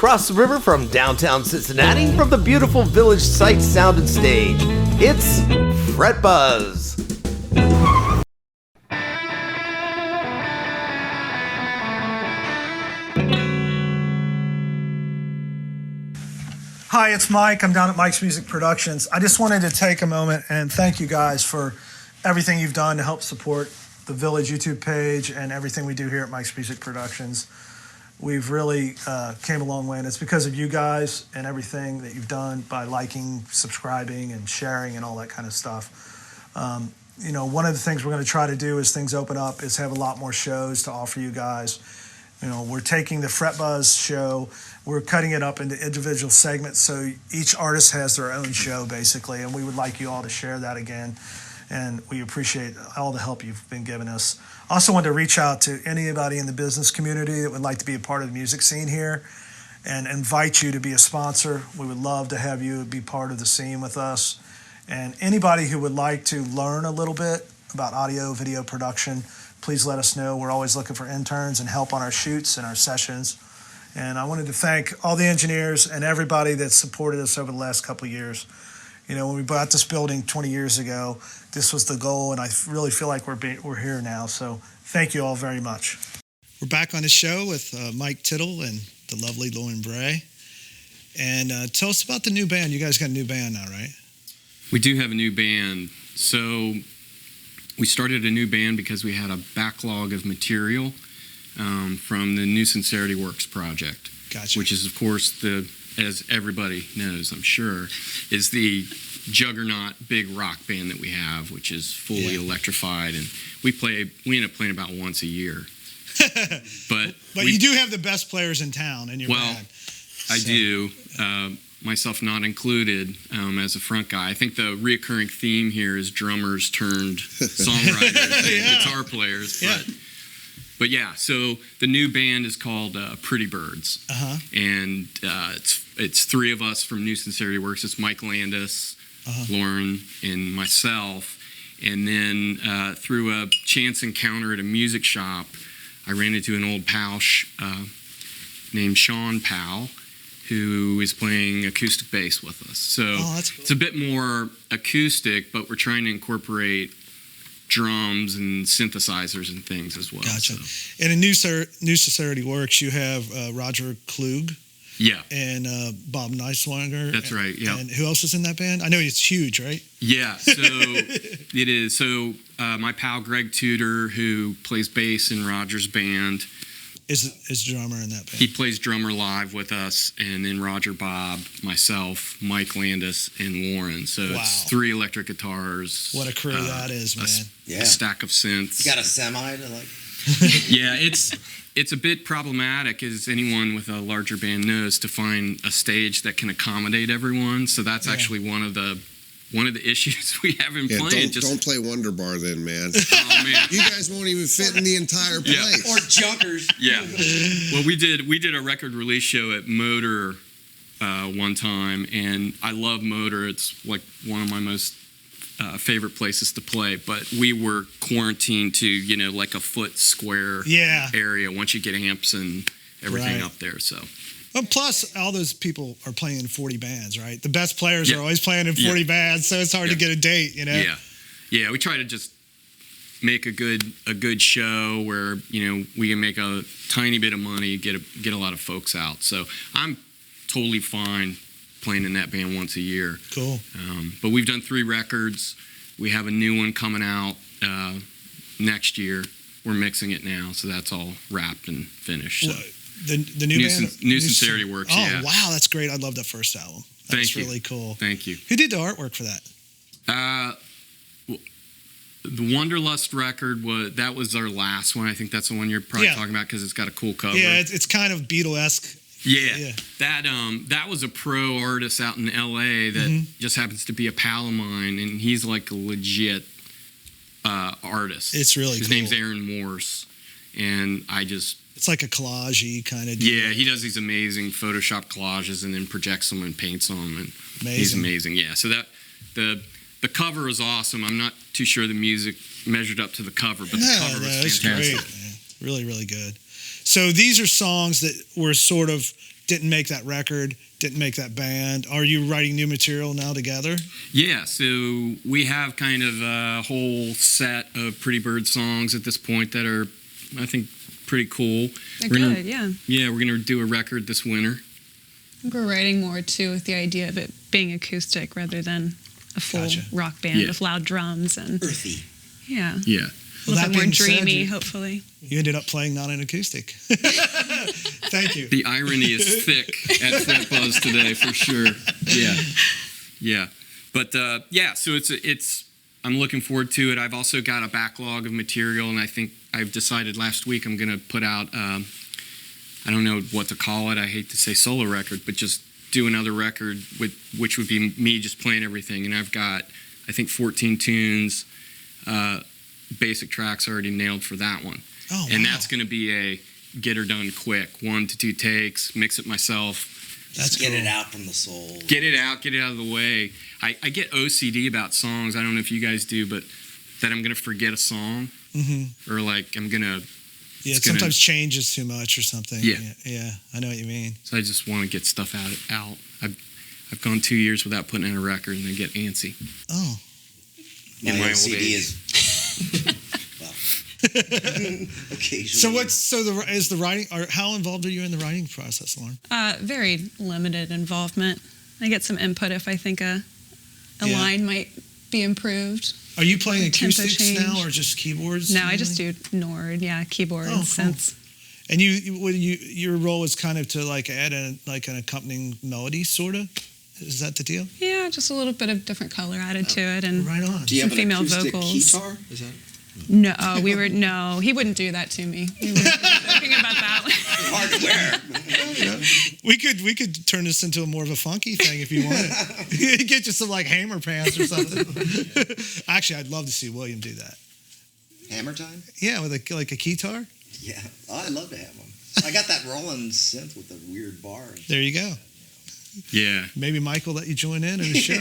across the river from downtown Cincinnati, from the beautiful Village Sight, Sound, and Stage. It's Fret Buzz. Hi, it's Mike. I'm down at Mike's Music Productions. I just wanted to take a moment and thank you guys for everything you've done to help support the Village YouTube page and everything we do here at Mike's Music Productions. We've really came a long way, and it's because of you guys and everything that you've done by liking, subscribing, and sharing and all that kind of stuff. One of the things we're going to try to do as things open up is have a lot more shows to offer you guys. We're taking the Fret Buzz show, we're cutting it up into individual segments, so each artist has their own show, basically, and we would like you all to share that again, and we appreciate all the help you've been giving us. I also want to reach out to anybody in the business community that would like to be a part of the music scene here and invite you to be a sponsor. We would love to have you be part of the scene with us. And anybody who would like to learn a little bit about audio, video production, please let us know. We're always looking for interns and help on our shoots and our sessions. And I wanted to thank all the engineers and everybody that supported us over the last couple of years. When we bought this building 20 years ago, this was the goal, and I really feel like we're here now. So thank you all very much. We're back on the show with Mike Tittel and the lovely Lauren Bray. And tell us about the new band. You guys got a new band now, right? We do have a new band. So we started a new band because we had a backlog of material from the New Sincerity Works project. Gotcha. Which is, of course, as everybody knows, I'm sure, is the juggernaut big rock band that we have, which is fully electrified, and we end up playing about once a year. But you do have the best players in town in your band. I do, myself not included, as a front guy. I think the reoccurring theme here is drummers turned songwriters and guitar players. But yeah, so the new band is called Pretty Birds, and it's three of us from New Sincerity Works. It's Mike Landis, Lauren, and myself. And then through a chance encounter at a music shop, I ran into an old pal named Sean Powell, who is playing acoustic bass with us. So that's cool. It's a bit more acoustic, but we're trying to incorporate drums and synthesizers and things as well. Gotcha. So. And in New Sincerity Works, you have Roger Klug. Yeah. And Bob Neiswanger. That's right, yeah. And who else is in that band? I know it's huge, right? Yeah, so it is. So my pal Greg Tudor, who plays bass in Roger's band, is drummer in that band. He plays drummer live with us, and then Roger, Bob, myself, Mike Landis, and Lauren. So it's 3 electric guitars. What a crew that is, man. A stack of synths. You got a semi to like... Yeah, it's a bit problematic, as anyone with a larger band knows, to find a stage that can accommodate everyone. So that's actually one of the issues we have in playing. Don't play Wonder Bar then, man. Oh man, you guys won't even fit in the entire place. Or junkers. Yeah. Well, we did a record release show at Motor one time, and I love Motor. It's like one of my most favorite places to play. But we were quarantined to like a foot square area once you get amps and everything up there. So. Well, plus, all those people are playing in 40 bands, right? The best players are always playing in 40 bands, so it's hard to get a date, Yeah, we try to just make a good show where we can make a tiny bit of money, get a lot of folks out. So I'm totally fine playing in that band once a year. Cool. But we've done 3 records. We have a new one coming out next year. We're mixing it now, so that's all wrapped and finished. So. The new band? New Sincerity Works, Oh, wow, that's great. I love that first album. That's really cool. Thank you. Who did the artwork for that? The Wonderlust record, was our last one. I think that's the one you're probably talking about because it's got a cool cover. Yeah, it's kind of Beatle-esque. Yeah. That was a pro artist out in L.A. that just happens to be a pal of mine, and he's like a legit artist. It's really His cool. name's Aaron Morse, and it's like a collage-y kind of deal. Yeah, he does these amazing Photoshop collages and then projects them and paints them, and he's amazing. Yeah, so the cover is awesome. I'm not too sure the music measured up to the cover, but the cover was fantastic. Great, man. Really, really good. So these are songs that were sort of didn't make that record, didn't make that band. Are you writing new material now together? Yeah, so we have kind of a whole set of Pretty Bird songs at this point that are, I think, pretty cool. They're We're gonna- good, yeah. Yeah, we're going to do a record this winter. I think we're writing more, too, with the idea of it being acoustic rather than a full Gotcha. rock band Yeah. with loud drums and, Earthy. yeah, Yeah. a little that bit more being said, dreamy, you- hopefully. You ended up playing not an acoustic. Thank you. The irony is thick at Fret Buzz today, for sure. Yeah. Yeah. But, so it's I'm looking forward to it. I've also got a backlog of material, and I think I've decided last week I'm going to put out, I don't know what to call it. I hate to say solo record, but just do another record which would be me just playing everything. And I've got, I think, 14 tunes, basic tracks already nailed for that one. Oh, And wow. that's going to be a get her done quick, 1 to 2 takes, mix it myself. That's Get cool. it out from the soul. Get it out of the way. I get OCD about songs. I don't know if you guys do, but that I'm going to forget a song or like I'm going to, Yeah, It's it gonna- sometimes changes too much or something. Yeah. Yeah, I know what you mean. so I just want to get stuff out. I've gone 2 years without putting in a record and I get antsy. Oh, In my old OCD age. is well, occasionally. is the writing? Or how involved are you in the writing process, Lauren? Very limited involvement. I get some input if I think a Yeah. line might be improved. Are you playing Tempo acoustics change. now or just keyboards? No, I just mainly? do Nord, keyboard Oh, and cool. synths. And your role is kind of to like add an accompanying melody, sort of. Is that the deal? Yeah, just a little bit of different color added to it, and Right on. Do you have some an female acoustic vocals. guitar? Is that no, he wouldn't do that to me. We were thinking about that. hard to wear? We could turn this into more of a funky thing if you wanted. Get you some like hammer pants or something. Actually, I'd love to see William do that. Hammer time? Yeah, with like a guitar. Yeah. Oh, I'd love to have them. I got that Roland synth with the weird bar. There you go. Yeah. Maybe Mike will let you join in the show.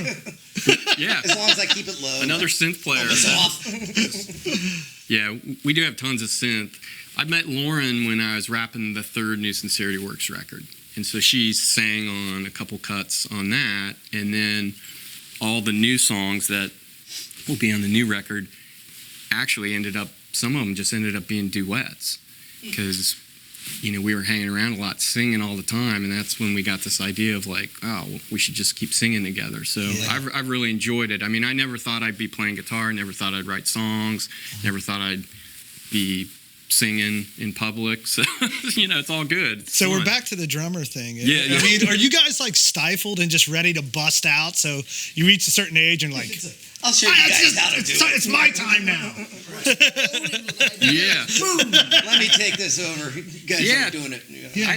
Yeah. As long as I keep it low. Another synth player. It's off. Yeah, we do have tons of synth. I met Lauren when I was rapping the third New Sincerity Works record. And so she sang on a couple cuts on that. And then all the new songs that will be on the new record actually some of them just ended up being duets. Because, we were hanging around a lot, singing all the time. And that's when we got this idea of like, oh, we should just keep singing together. So Yeah. I've really enjoyed it. I mean, I never thought I'd be playing guitar. Never thought I'd write songs. Never thought I'd be singing in public. So, it's all good. It's So we're fun. back to the drummer thing. Yeah. I mean, are you guys like stifled and just ready to bust out? So you reach a certain age and like, I'll show you guys how to do it. it's my time now. Yeah. Let me take this over. You guys Yeah. aren't doing it. Yeah.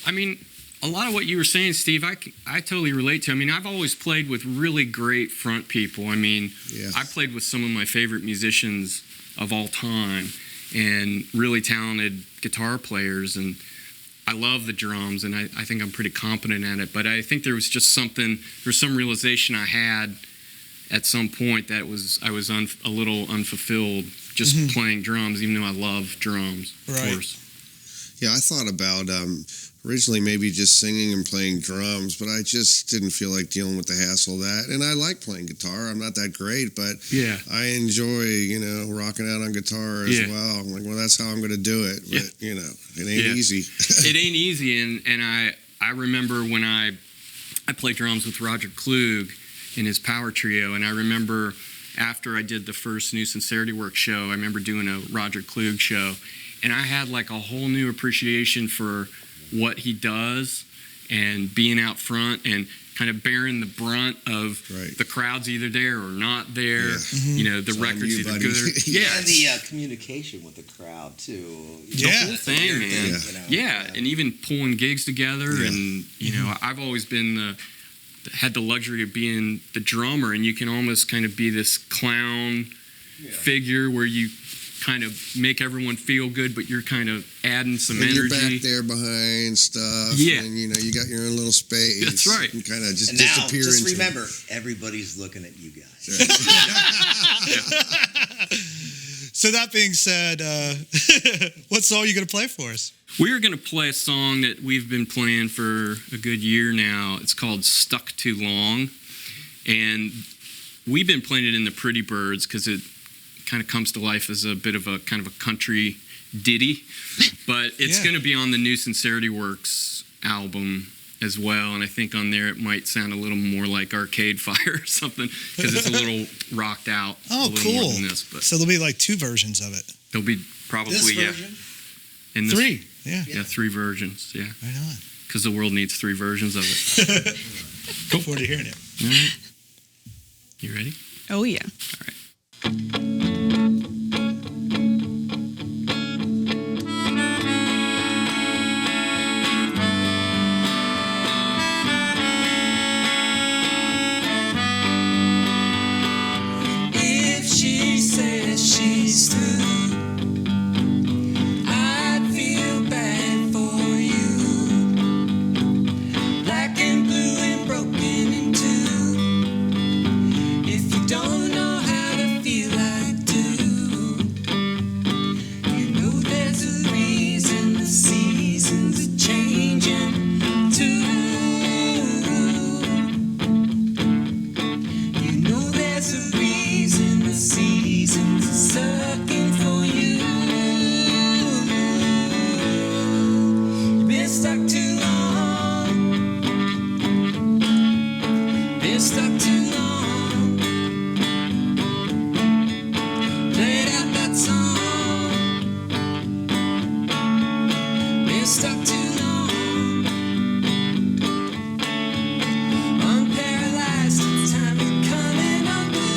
I mean, a lot of what you were saying, Steve, I totally relate to. I mean, I've always played with really great front people. I mean, Yes. I played with some of my favorite musicians of all time and really talented guitar players. And I love the drums, and I think I'm pretty competent at it. But I think there was just some realization I had at some point that I was a little unfulfilled just playing drums, even though I love drums, Right. of course. Yeah, I thought about originally maybe just singing and playing drums, but I just didn't feel like dealing with the hassle of that. And I like playing guitar. I'm not that great, but Yeah. I enjoy, rocking out on guitar as Yeah. well. I'm like, well, that's how I'm going to do it. Yeah. But, it ain't Yeah. easy. It ain't easy, and I remember when I played drums with Roger Klug in his power trio, and I remember after I did the first New Sincerity Works show, I remember doing a Roger Klug show, and I had like a whole new appreciation for what he does and being out front and kind of bearing the brunt of Right. the crowd's either there or not there. Yeah. The It's on record's you, either buddy. good or Yeah. And the communication with the crowd, too. Yeah. the whole thing, man. Yeah, and even pulling gigs together, Yeah. and I've always been had the luxury of being the drummer, and you can almost kind of be this clown figure where you kind of make everyone feel good, but you're kind of adding some And you're energy. back there behind stuff. Yeah. And, you got your own little space. That's right. And kind of just And now, disappear just into remember, everybody's looking at you guys. So that being said, what song are you going to play for us? We're going to play a song that we've been playing for a good year now. It's called Stuck Too Long. And we've been playing it in the Pretty Birds because it kind of comes to life as a bit of a kind of a country ditty. But it's going to be on the new Sincerity Works album as well. And I think on there it might sound a little more like Arcade Fire or something because it's a little rocked out. Oh, a little cool. more than this, but So there'll be like 2 versions of it. there'll be probably, This version? In this, 3. Yeah. Yeah, 3 versions, yeah. Right on. Because the world needs 3 versions of it. Look forward to hearing it. All right. You ready? Oh, yeah. All right. If she says she's through, I'd feel bad for you. Black and blue and broken in two. If you don't know how to feel, I do. You know there's a reason the seasons are changing too. You know there's a reason the seasons are sucking for you. You've been stuck too long. Been stuck too long. Played out that song. Been stuck too long. Unparalyzed, time is coming unglued.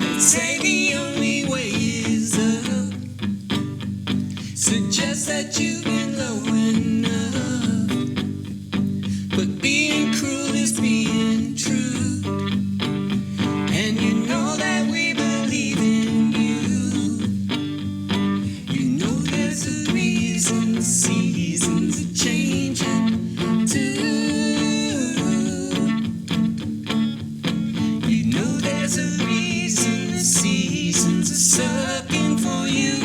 They say the only way is up. Suggest that you've been low enough. But being cruel is being true. And you know that we believe in you. You know there's a reason the seasons are changing too. You know there's a reason the seasons are sucking for you.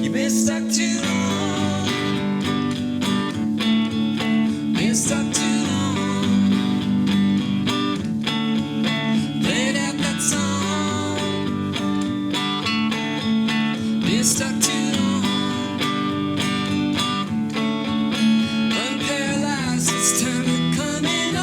You've been stuck too long. Been stuck too long. Played out that song. Been stuck too long. Unparalyzed, it's time to come in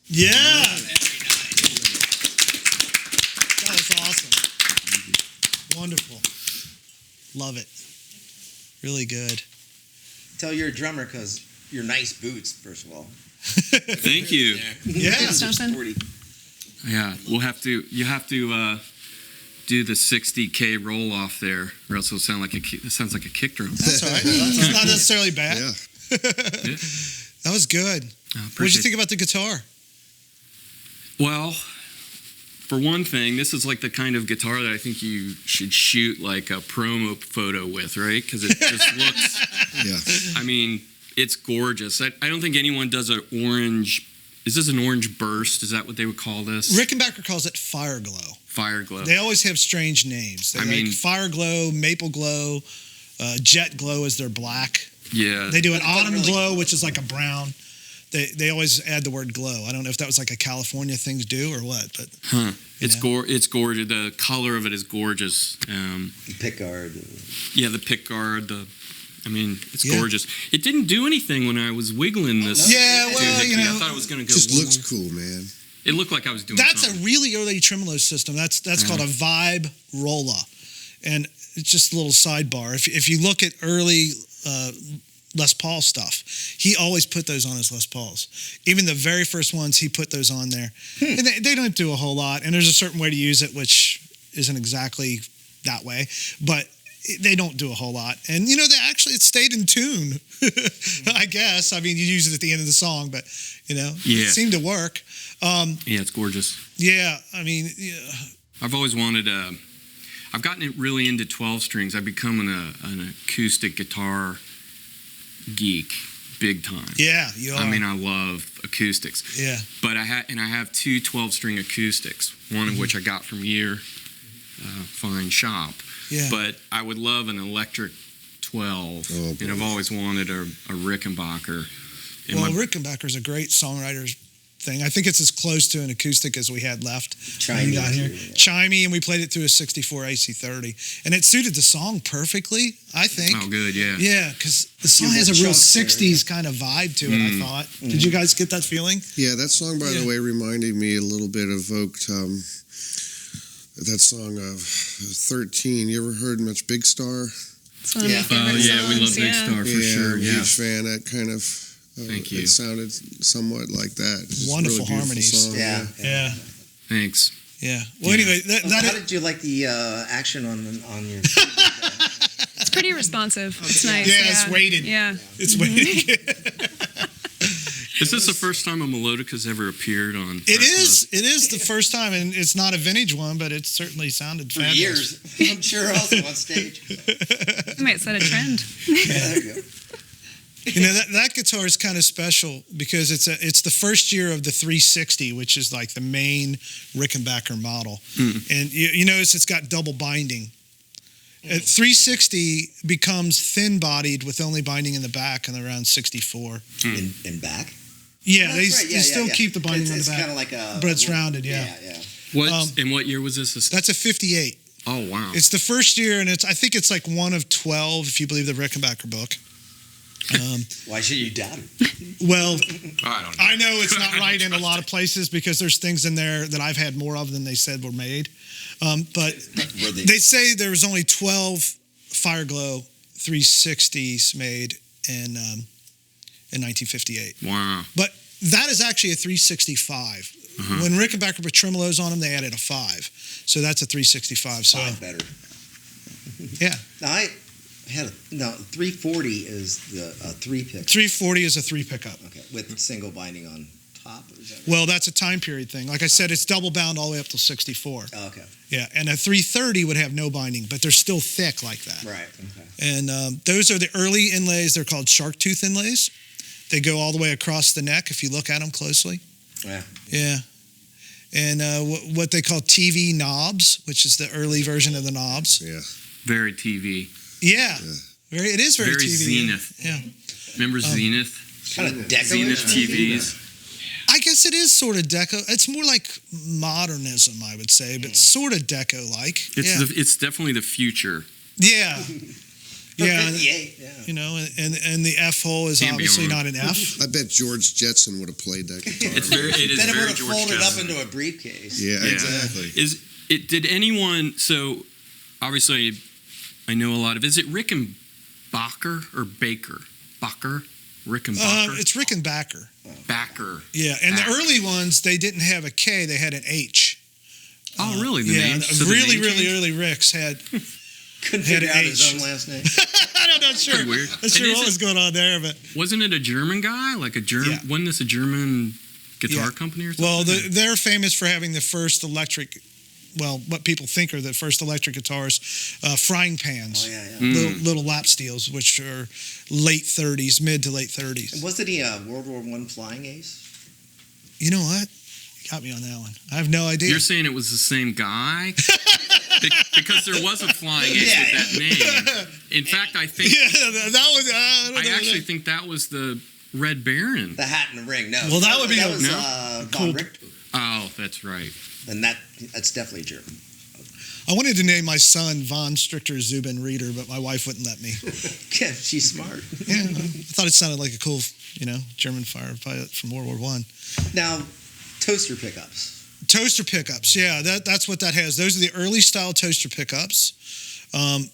Yeah. That was awesome. Wonderful. Love it. Really good. Tell you're a drummer because you're nice boots, first of all. Thank you. Yeah. Good something. Sporty. Yeah, you have to do the 60K roll off there, or else it'll sound like it sounds like a kick drum. That's all right. It's not necessarily bad. Yeah. Yeah. That was good. I What did you appreciate think about the guitar? Well, for one thing, this is like the kind of guitar that I think you should shoot like a promo photo with, right? Because it just looks, Yeah. I mean, it's gorgeous. I don't think anyone does an orange, is this an orange burst? Is that what they would call this? Rickenbacker calls it Fire Glow. Fire glow. They always have strange names. They I mean- Fire Glow, Maple Glow, Jet Glow is their black. Yeah. They do an But it doesn't Autumn really- Glow, which is like a brown. they always add the word glow. I don't know if that was like a California thing to do or what, but It's gorgeous. The color of it is gorgeous. Pickguard. Yeah, the pick guard. It's Yeah. gorgeous. It didn't do anything when I was wiggling this. Yeah, well, you know, I thought it was going to go. Just looks cool, man. It looked like I was doing. that's something. a really early tremolo system. That's called a Vibe Rolla, and it's just a little sidebar. If you look at early Les Paul stuff, he always put those on his Les Pauls. Even the very first ones, he put those on there, and they don't do a whole lot. And there's a certain way to use it, which isn't exactly that way, but they don't do a whole lot. And you know, it stayed in tune. I guess. I mean, you use it at the end of the song, but you know, it seemed to work. Yeah, it's gorgeous. Yeah, I mean, I've always wanted I've gotten it really into 12 strings. I've become an acoustic guitar geek, big time. yeah, you are. I mean, I love acoustics. yeah, But I have two 12-string acoustics, one of which I got from your fine shop. yeah. But I would love an electric 12, Oh, and I've always wanted a Rickenbacker. And Well, my- Rickenbacker's a great songwriter's thing. I think it's as close to an acoustic as we had left when Chimey we got here. too, yeah. Chimey, and we played it through a 64 AC30, and it suited the song perfectly, I think. oh, good, yeah. Yeah, because the song Yeah, has a the real chunks there, 60s kind of vibe to it, I thought. Did you guys get that feeling? Yeah, that song, by Yeah. the way, reminded me a little bit, evoked that song of 13. You ever heard much Big Star? It's one of my Yeah. favorite Yeah, we love songs, Big yeah. Star for yeah, sure. I'm a Yeah. huge fan. That kind of. Thank you. It sounded somewhat like that. It's just a Wonderful really beautiful harmonies. song, Yeah. Yeah, Thanks. yeah. Well, anyway, How did you like the action on your? It's pretty responsive. It's nice. Yeah, it's weighted. Yeah. it's waiting. Is this the first time a melodica's ever appeared on? It is the first time, and it's not a vintage one, but it certainly sounded For fabulous. years, I'm sure, also on stage. It might set a trend. Yeah, there you go. You know, that guitar is kind of special because it's the first year of the 360, which is like the main Rickenbacker model. And you notice it's got double binding. At 360 becomes thin-bodied with only binding in the back and around 64. In back. Yeah, That's they, right, they still keep the binding on it's the back. kind of like a. But it's rounded, yeah. Yeah. What? In what year was this? That's a 58. Oh wow! It's the first year, and I think it's like one of 12, if you believe the Rickenbacker book. Why should you doubt it? Well, I don't know. I know it's not right in a lot of places because there's things in there that I've had more of than they said were made. But Were they? they say there was only 12 Fireglow 360s made in 1958. Wow. But that is actually a 365. When Rickenbacker put tremolos on them, they added a 5. So that's a 365. So Five better. yeah, Now, I had 340 is the 3 pick. 340 is a 3 pickup. Okay, with single binding on top. Is that right? Well, that's a time period thing. Like I said, it's double bound all the way up to 64. Oh, okay. Yeah, and a 330 would have no binding, but they're still thick like that. Right. Okay. And those are the early inlays. They're called shark tooth inlays. They go all the way across the neck if you look at them closely. Yeah. Yeah. And what they call TV knobs, which is the early version of the knobs. Yeah. Very TV. Yeah. It is very TV. Zenith. Yeah. Remember Zenith? Kind of deco. Zenith TVs. I guess it is sort of deco. It's more like modernism, I would say, but sort of deco-like. It's definitely the future. Yeah. Yeah. 58. Yeah. You know, and the F hole is Can't be obviously wrong. not an F. I bet George Jetson would have played that guitar. It is Then it very would have George folded Jetson. up into a briefcase. Yeah, Yeah. exactly. Did anyone? So obviously, I know a lot of. Is it Rickenbacker or Baker? Bacher, Rickenbacker, It's Rickenbacker. Backer. Yeah, and Backer. the early ones, they didn't have a K, they had an H. Oh, really? The Yeah, name? and So the really, name really changed? early Ricks had. Couldn't Had figure an out his H. own last name. I'm not sure. Pretty weird. Not And sure is what it- was going on there, but Wasn't it a German guy? Like a German? Yeah. Wasn't this a German guitar Yeah. company or something? well, they're famous for having the first electric. Well, what people think are the first electric guitars, frying pans, Oh, yeah. little lap steels, which are late 30s, mid to late 30s. Wasn't he a World War I flying ace? You know what? You got me on that one. I have no idea. You're saying it was the same guy? Because there was a flying ace with that name. In fact, I think yeah, that was. I don't I know. actually think that was the Red Baron. The Hat and the Ring. No. Well, that would be that a- was no? Von Richter, Oh, that's right. and that's definitely German. I wanted to name my son Von Strichter Zubin Reeder, but my wife wouldn't let me. Yeah, she's smart. Yeah, I thought it sounded like a cool, German fighter pilot from World War I. Now, toaster pickups. Toaster pickups, yeah, that's what that has. Those are the early style toaster pickups.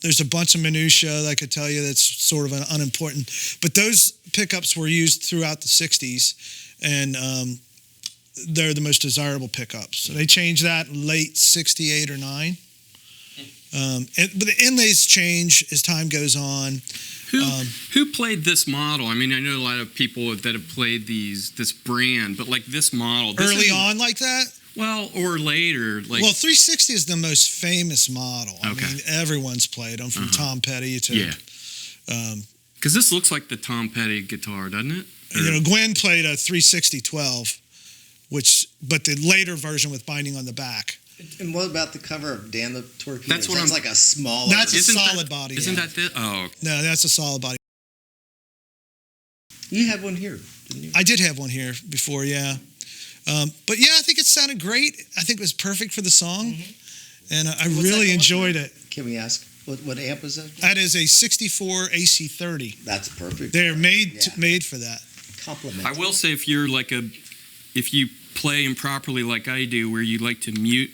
There's a bunch of minutia that I could tell you that's sort of unimportant, but those pickups were used throughout the 60s, and they're the most desirable pickups. So they changed that in late 68 or 9. But the inlays change as time goes on. Who played this model? I mean, I know a lot of people that have played this brand, but like this model. Early on like that? Well, or later. Well, 360 is the most famous model. I Okay. mean, everyone's played them, from Tom Petty to... Yeah. Because this looks like the Tom Petty guitar, doesn't it? Gwen played a 360-12, but the later version with binding on the back. And what about the cover of Dan the Torpedo? That's what That's I'm- like a smaller. That's a Isn't solid that, body. Isn't yeah. that the... Oh, No, that's a solid body. You had one here, didn't you? I did have one here before, yeah. But yeah, I think it sounded great. I think it was perfect for the song, and I What's really that enjoyed it. Can we ask what amp is that? That is a 64 AC30. That's perfect. They're made Yeah. made for that. Compliment. I will say if you play improperly like I do, where you like to mute,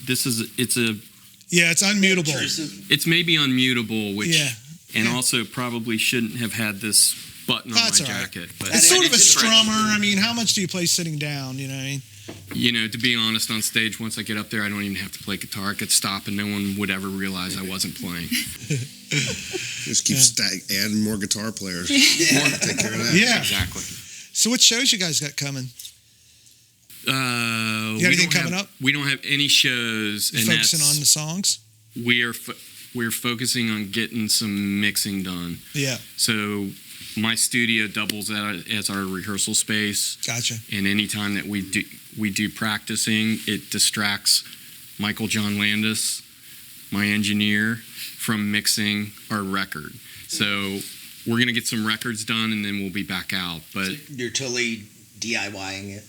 Yeah, it's unmutable. Intrusive. it's maybe unmutable, which Yeah. and Yeah. also probably shouldn't have had this button on That's my all right. jacket. But It's sort of a It's a strummer. practice. I mean, how much do you play sitting down? You know what I mean? to be honest, on stage, once I get up there, I don't even have to play guitar. I could stop and no one would ever realize I wasn't playing. Just keep adding more guitar players. Yeah. Take care of that. Yeah. Exactly. So what shows you guys got coming? You got anything coming up? We don't have any shows, You and focusing that's on the songs? we're focusing on getting some mixing done. Yeah, So my studio doubles as our rehearsal space, gotcha. and anytime that we do practicing, it distracts Michael John Landis, my engineer, from mixing our record. So we're gonna get some records done, and then we'll be back out. But You're totally DIYing it.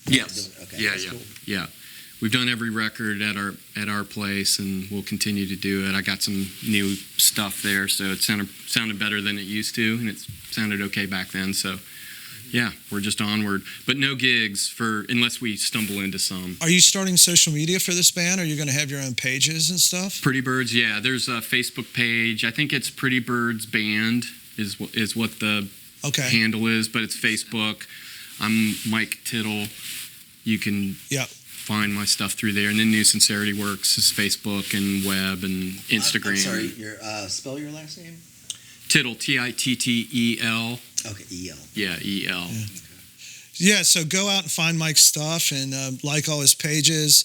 yes, Okay, yeah, that's yeah, cool. yeah. We've done every record at our place, and we'll continue to do it. I got some new stuff there, so it sounded better than it used to, and it sounded okay back then. So, yeah, we're just onward. But no gigs unless we stumble into some. Are you starting social media for this band? Are you going to have your own pages and stuff? Pretty Birds, yeah. There's a Facebook page. I think it's Pretty Birds Band is what the Okay. handle is, but it's Facebook. I'm Mike Tittel. You can find my stuff through there. And then New Sincerity Works is Facebook and web and Instagram. I'm sorry. Spell your last name. Tittel, Tittel. Okay, E-L. Yeah, EL. Yeah, so go out and find Mike's stuff and like all his pages.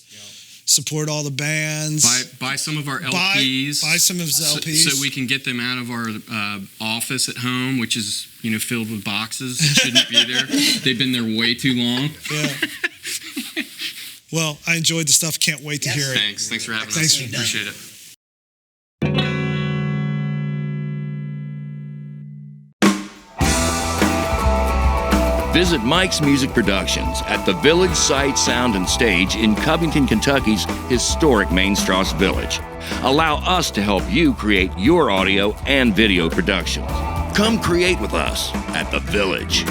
Support all the bands. Buy some of our LPs. Buy some of his LPs. So we can get them out of our office at home, which is filled with boxes. It shouldn't be there. They've been there way too long. Yeah. Well, I enjoyed the stuff. Can't wait to hear it. Thanks for having Thanks us. for- Appreciate it. Visit Mike's Music Productions at the Village Site Sound and Stage in Covington, Kentucky's historic Main Strasse Village. Allow us to help you create your audio and video productions. Come create with us at the Village.